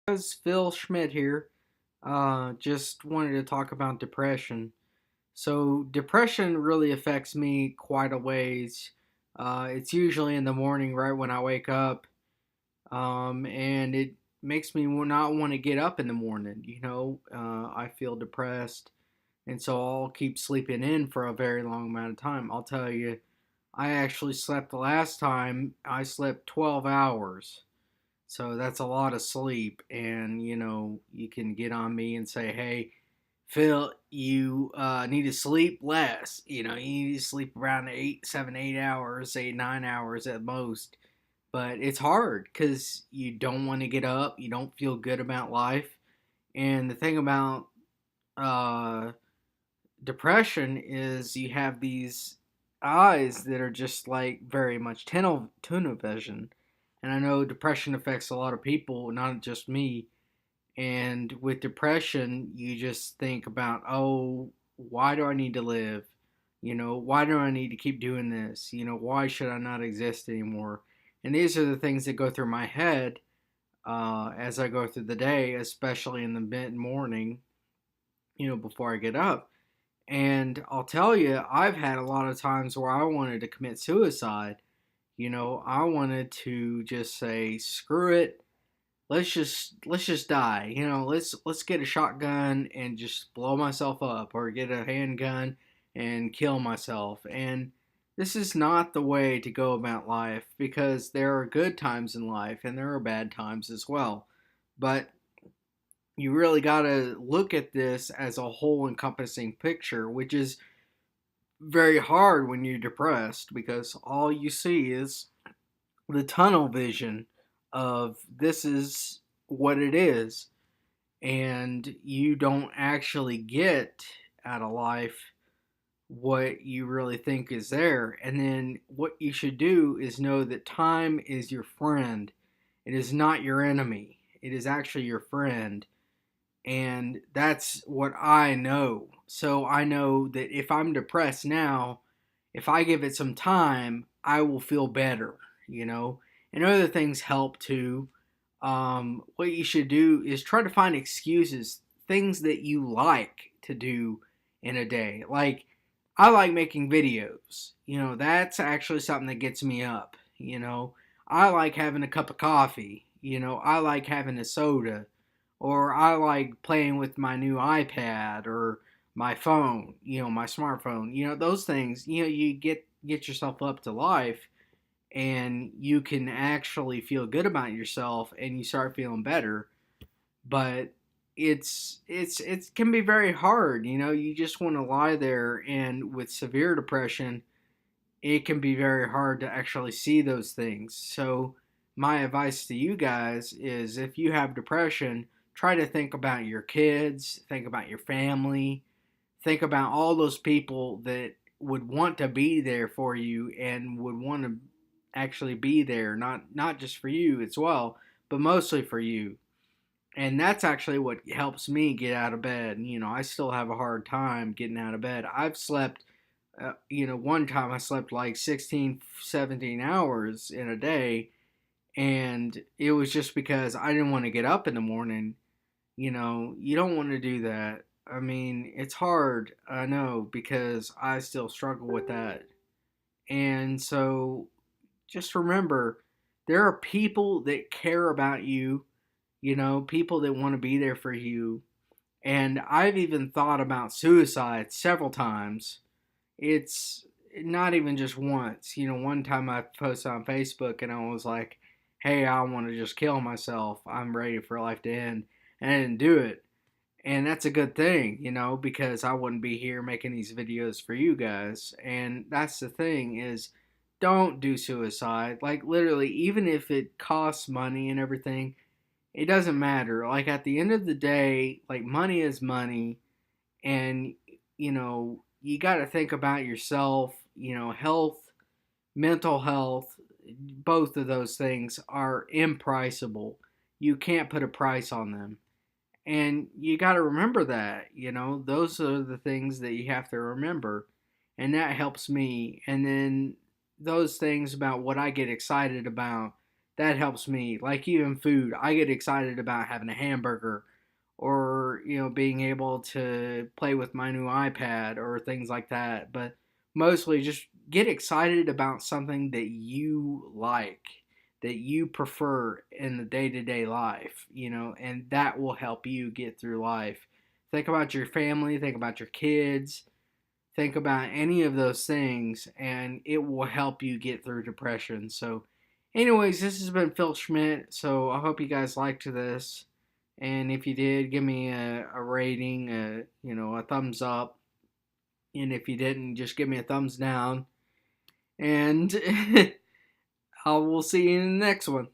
Guys, Phil Schmidt here. Just wanted to talk about depression. So, depression really affects me quite a ways. It's usually in the morning, right when I wake up, and it makes me not want to get up in the morning. I feel depressed, and so I'll keep sleeping in for a very long amount of time. I'll tell you, I actually slept the last time, I slept 12 hours. So that's a lot of sleep. And, you can get on me and say, hey, Phil, you need to sleep less. You need to sleep around 8, 7, 8 hours, 8, 9 hours at most. But it's hard because you don't want to get up. You don't feel good about life. And the thing about uh, depression is you have these eyes that are just like very much tunnel vision. And I know depression affects a lot of people, not just me. And with depression, you just think about, oh, why do I need to live? Why do I need to keep doing this? Why should I not exist anymore? And these are the things that go through my head as I go through the day, especially in the mid morning, before I get up. And I'll tell you, I've had a lot of times where I wanted to commit suicide. I wanted to just say, screw it. Let's just die. Let's get a shotgun and just blow myself up or get a handgun and kill myself. And this is not the way to go about life because there are good times in life and there are bad times as well. But you really got to look at this as a whole encompassing picture, which is very hard when you're depressed because all you see is the tunnel vision of this is what it is, and you don't actually get out of life what you really think is there. And then what you should do is know that time is your friend. It is not your enemy. It is actually your friend. And that's what I know. So I know that if I'm depressed now, if I give it some time, I will feel better, you know. And other things help too. What you should do is try to find excuses, things that you like to do in a day. Like, I like making videos. That's actually something that gets me up. I like having a cup of coffee. I like having a soda. Or I like playing with my new iPad or my phone, my smartphone. Those things, you get yourself up to life and you can actually feel good about yourself and you start feeling better. But it can be very hard. You just want to lie there, and with severe depression it can be very hard to actually see those things. So my advice to you guys is, if you have depression, try to think about your kids, think about your family, think about all those people that would want to be there for you and would want to actually be there, not just for you as well, but mostly for you. And that's actually what helps me get out of bed. I still have a hard time getting out of bed. I've slept one time I slept like 16, 17 hours in a day, and it was just because I didn't want to get up in the morning. You don't want to do that. I mean, it's hard, I know, because I still struggle with that. And so just remember, there are people that care about you, people that want to be there for you. And I've even thought about suicide several times. It's not even just once. One time I posted on Facebook and I was like, hey, I want to just kill myself. I'm ready for life to end. And I didn't do it. And that's a good thing, because I wouldn't be here making these videos for you guys. And that's the thing is, don't do suicide. Like, literally, even if it costs money and everything, it doesn't matter. Like, at the end of the day, like, money is money. And, you got to think about yourself, health, mental health. Both of those things are impriceable. You can't put a price on them. And you got to remember that, those are the things that you have to remember. And that helps me. And then those things about what I get excited about, that helps me. Like even food, I get excited about having a hamburger or, being able to play with my new iPad or things like that. But mostly just get excited about something that you like, that you prefer in the day-to-day life, and that will help you get through life. Think about your family, think about your kids, think about any of those things, and it will help you get through depression. So, anyways, this has been Phil Schmidt. So, I hope you guys liked this. And if you did, give me a rating, a thumbs up. And if you didn't, just give me a thumbs down. And I will see you in the next one.